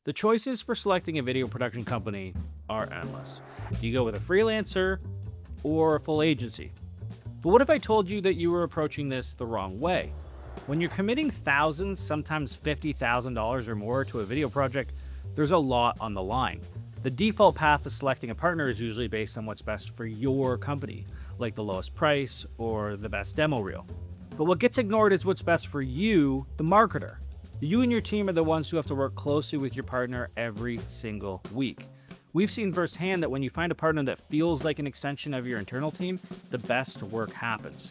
The choices for selecting a video production company are endless. Do you go with a freelancer or a full agency? But what if I told you that you were approaching this the wrong way? When you're committing thousands, sometimes $50,000 or more to a video project, there's a lot on the line. The default path of selecting a partner is usually based on what's best for your company, like the lowest price or the best demo reel. But what gets ignored is what's best for you, the marketer. You and your team are the ones who have to work closely with your partner every single week. We've seen firsthand that when you find a partner that feels like an extension of your internal team, the best work happens.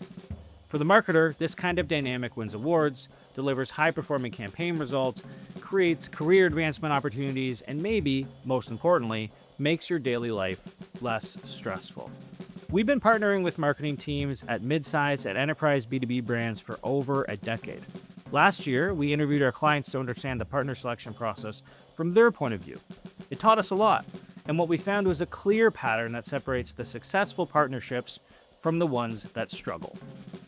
For the marketer, this kind of dynamic wins awards, delivers high-performing campaign results, creates career advancement opportunities, and maybe, most importantly, makes your daily life less stressful. We've been partnering with marketing teams at mid-size and enterprise B2B brands for over a decade. Last year, we interviewed our clients to understand the partner selection process from their point of view. It taught us a lot, and what we found was a clear pattern that separates the successful partnerships from the ones that struggle.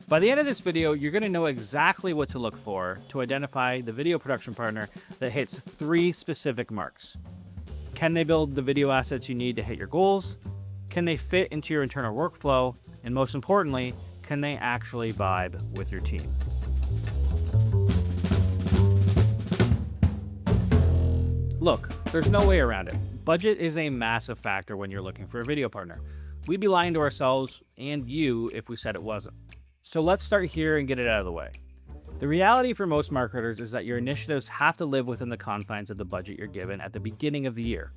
By the end of this video, you're going to know exactly what to look for to identify the video production partner that hits 3 specific marks. Can they build the video assets you need to hit your goals? Can they fit into your internal workflow? And most importantly, can they actually vibe with your team? Look, there's no way around it. Budget is a massive factor when you're looking for a video partner. We'd be lying to ourselves and you if we said it wasn't. So let's start here and get it out of the way. The reality for most marketers is that your initiatives have to live within the confines of the budget you're given at the beginning of the year.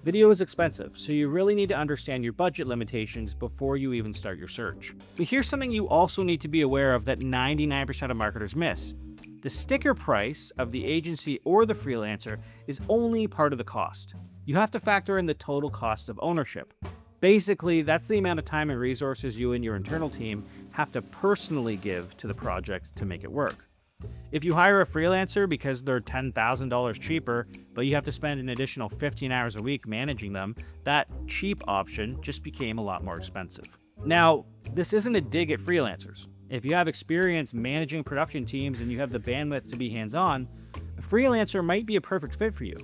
Video is expensive, so you really need to understand your budget limitations before you even start your search. But here's something you also need to be aware of that 99% of marketers miss. The sticker price of the agency or the freelancer is only part of the cost. You have to factor in the total cost of ownership. Basically, that's the amount of time and resources you and your internal team have to personally give to the project to make it work. If you hire a freelancer because they're $10,000 cheaper, but you have to spend an additional 15 hours a week managing them, that cheap option just became a lot more expensive. Now, this isn't a dig at freelancers. If you have experience managing production teams and you have the bandwidth to be hands-on, a freelancer might be a perfect fit for you.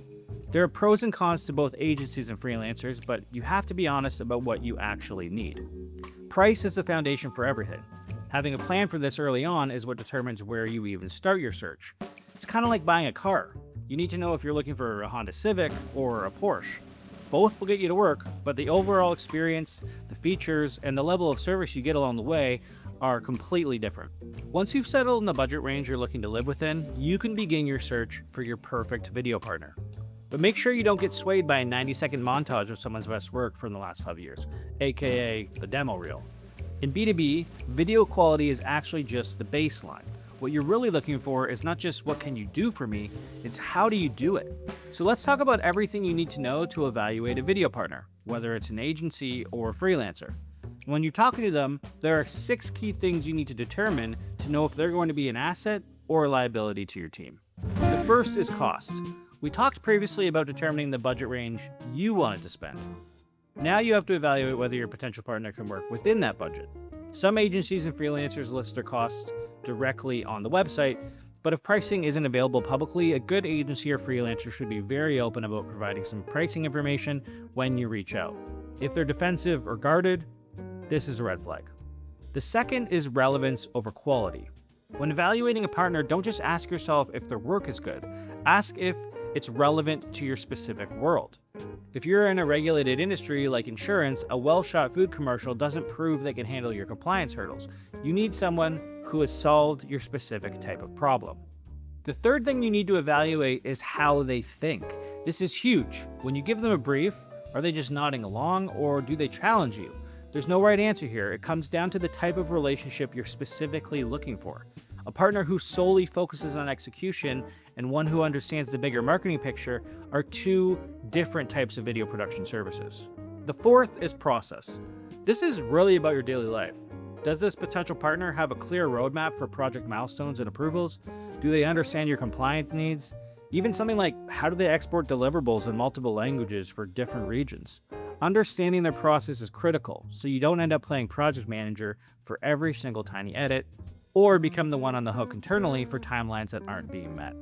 There are pros and cons to both agencies and freelancers, but you have to be honest about what you actually need. Price is the foundation for everything. Having a plan for this early on is what determines where you even start your search. It's kind of like buying a car. You need to know if you're looking for a Honda Civic or a Porsche. Both will get you to work, but the overall experience, the features, and the level of service you get along the way are completely different. Once you've settled in the budget range you're looking to live within, you can begin your search for your perfect video partner. But make sure you don't get swayed by a 90-second montage of someone's best work from the last 5 years, aka the demo reel. In B2B, video quality is actually just the baseline. What you're really looking for is not just what can you do for me, it's how do you do it. So let's talk about everything you need to know to evaluate a video partner, whether it's an agency or a freelancer. When you're talking to them, there are 6 key things you need to determine to know if they're going to be an asset or a liability to your team. The first is cost. We talked previously about determining the budget range you wanted to spend. Now you have to evaluate whether your potential partner can work within that budget. Some agencies and freelancers list their costs directly on the website, but if pricing isn't available publicly, a good agency or freelancer should be very open about providing some pricing information when you reach out. If they're defensive or guarded, this is a red flag. The second is relevance over quality. When evaluating a partner, don't just ask yourself if their work is good. Ask if it's relevant to your specific world. If you're in a regulated industry like insurance, a well-shot food commercial doesn't prove they can handle your compliance hurdles. You need someone who has solved your specific type of problem. The third thing you need to evaluate is how they think. This is huge. When you give them a brief, are they just nodding along or do they challenge you? There's no right answer here. It comes down to the type of relationship you're specifically looking for. A partner who solely focuses on execution and one who understands the bigger marketing picture are 2 different types of video production services. The fourth is process. This is really about your daily life. Does this potential partner have a clear roadmap for project milestones and approvals? Do they understand your compliance needs? Even something like how do they export deliverables in multiple languages for different regions? Understanding their process is critical, so you don't end up playing project manager for every single tiny edit, or become the one on the hook internally for timelines that aren't being met.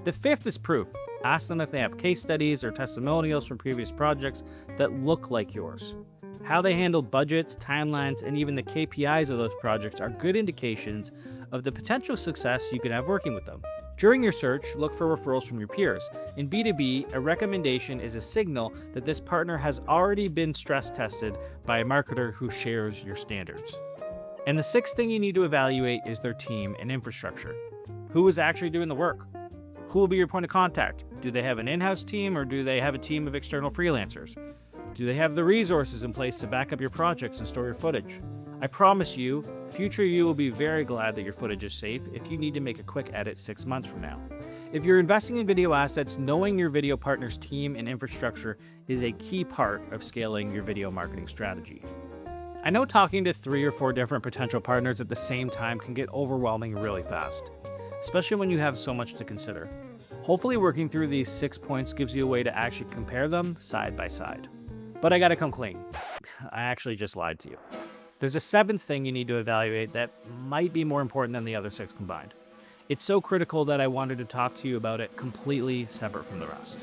The fifth is proof. Ask them if they have case studies or testimonials from previous projects that look like yours. How they handle budgets, timelines, and even the KPIs of those projects are good indications of the potential success you could have working with them. During your search, look for referrals from your peers. In B2B, a recommendation is a signal that this partner has already been stress tested by a marketer who shares your standards. And the sixth thing you need to evaluate is their team and infrastructure. Who is actually doing the work? Who will be your point of contact? Do they have an in-house team or do they have a team of external freelancers? Do they have the resources in place to back up your projects and store your footage? I promise you, future you will be very glad that your footage is safe if you need to make a quick edit 6 months from now. If you're investing in video assets, knowing your video partner's team and infrastructure is a key part of scaling your video marketing strategy. I know talking to 3 or 4 different potential partners at the same time can get overwhelming really fast, especially when you have so much to consider. Hopefully working through these 6 points gives you a way to actually compare them side by side. But I gotta come clean. I actually just lied to you. There's a 7th thing you need to evaluate that might be more important than the other 6 combined. It's so critical that I wanted to talk to you about it completely separate from the rest.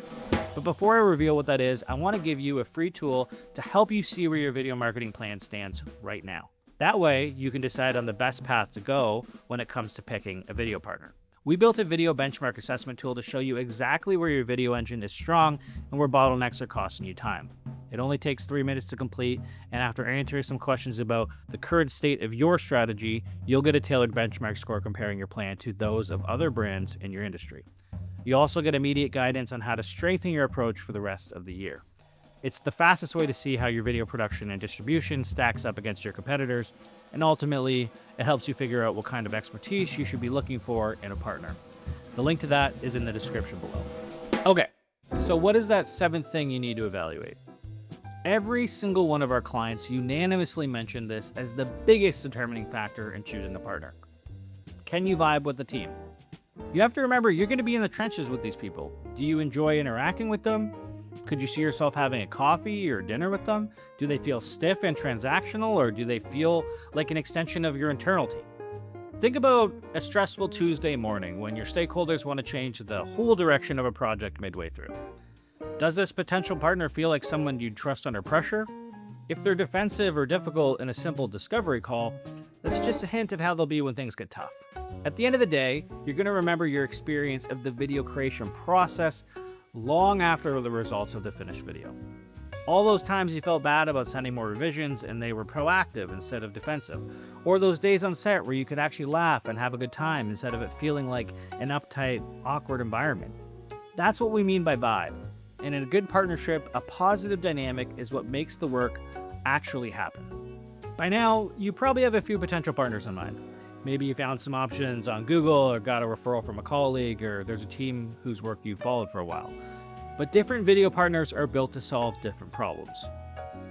But before I reveal what that is, I want to give you a free tool to help you see where your video marketing plan stands right now. That way, you can decide on the best path to go when it comes to picking a video partner. We built a video benchmark assessment tool to show you exactly where your video engine is strong and where bottlenecks are costing you time. It only takes 3 minutes to complete, and after answering some questions about the current state of your strategy, you'll get a tailored benchmark score comparing your plan to those of other brands in your industry. You also get immediate guidance on how to strengthen your approach for the rest of the year. It's the fastest way to see how your video production and distribution stacks up against your competitors, and ultimately, it helps you figure out what kind of expertise you should be looking for in a partner. The link to that is in the description below. Okay, so what is that 7th thing you need to evaluate? Every single one of our clients unanimously mentioned this as the biggest determining factor in choosing a partner. Can you vibe with the team? You have to remember, you're going to be in the trenches with these people. Do you enjoy interacting with them? Could you see yourself having a coffee or dinner with them? Do they feel stiff and transactional, or do they feel like an extension of your internal team? Think about a stressful Tuesday morning when your stakeholders want to change the whole direction of a project midway through. Does this potential partner feel like someone you'd trust under pressure? If they're defensive or difficult in a simple discovery call, that's just a hint of how they'll be when things get tough. At the end of the day, you're going to remember your experience of the video creation process long after the results of the finished video. All those times you felt bad about sending more revisions and they were proactive instead of defensive. Or those days on set where you could actually laugh and have a good time instead of it feeling like an uptight, awkward environment. That's what we mean by vibe. And in a good partnership, a positive dynamic is what makes the work actually happen. By now, you probably have a few potential partners in mind. Maybe you found some options on Google or got a referral from a colleague, or there's a team whose work you followed for a while. But different video partners are built to solve different problems.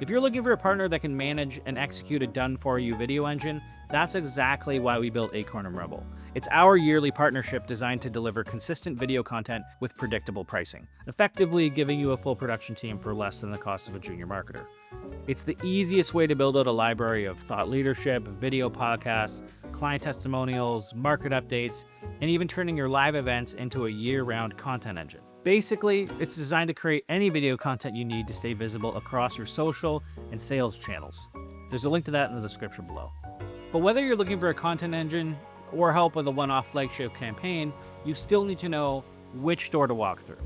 If you're looking for a partner that can manage and execute a done-for-you video engine, that's exactly why we built Acorn and Rebel. It's our yearly partnership designed to deliver consistent video content with predictable pricing, effectively giving you a full production team for less than the cost of a junior marketer. It's the easiest way to build out a library of thought leadership, video podcasts, client testimonials, market updates, and even turning your live events into a year-round content engine. Basically, it's designed to create any video content you need to stay visible across your social and sales channels. There's a link to that in the description below. But whether you're looking for a content engine or help with a one-off flagship campaign, you still need to know which door to walk through.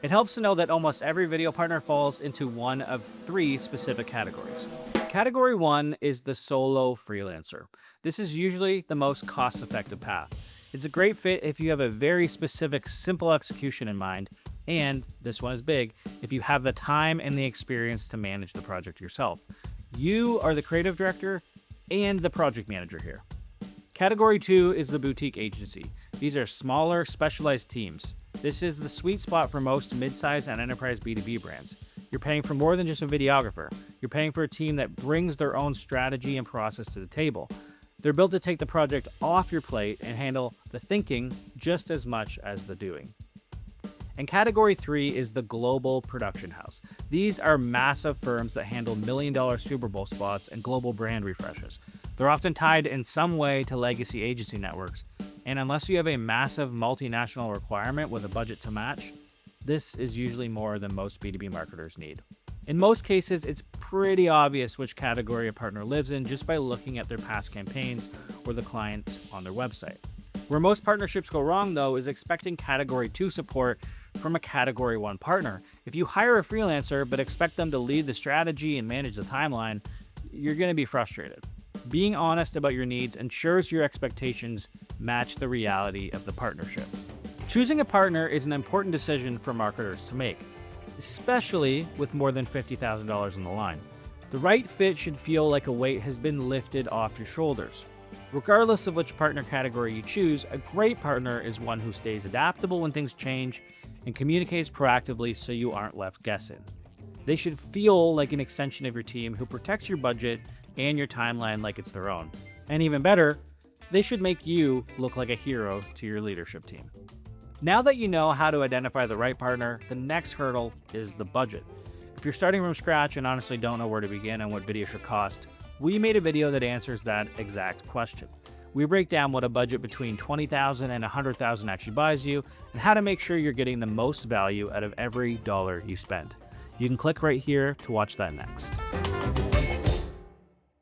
It helps to know that almost every video partner falls into one of 3 specific categories. Category 1 is the solo freelancer. This is usually the most cost-effective path. It's a great fit if you have a very specific, simple execution in mind, and this one is big, if you have the time and the experience to manage the project yourself. You are the creative director and the project manager here. Category 2 is the boutique agency. These are smaller, specialized teams. This is the sweet spot for most mid-size and enterprise B2B brands. You're paying for more than just a videographer. You're paying for a team that brings their own strategy and process to the table. They're built to take the project off your plate and handle the thinking just as much as the doing. And category 3 is the global production house. These are massive firms that handle million-dollar Super Bowl spots and global brand refreshes. They're often tied in some way to legacy agency networks, and unless you have a massive multinational requirement with a budget to match, This is usually more than most B2B marketers need. In most cases, it's pretty obvious which category a partner lives in just by looking at their past campaigns or the clients on their website. Where most partnerships go wrong, though, is expecting Category 2 support from a Category 1 partner. If you hire a freelancer but expect them to lead the strategy and manage the timeline, you're going to be frustrated. Being honest about your needs ensures your expectations match the reality of the partnership. Choosing a partner is an important decision for marketers to make, especially with more than $50,000 on the line. The right fit should feel like a weight has been lifted off your shoulders. Regardless of which partner category you choose, a great partner is one who stays adaptable when things change and communicates proactively so you aren't left guessing. They should feel like an extension of your team who protects your budget and your timeline like it's their own. And even better, they should make you look like a hero to your leadership team. Now that you know how to identify the right partner, the next hurdle is the budget. If you're starting from scratch and honestly don't know where to begin and what video should cost, we made a video that answers that exact question. We break down what a budget between $20,000 and $100,000 actually buys you, and how to make sure you're getting the most value out of every dollar you spend. You can click right here to watch that next.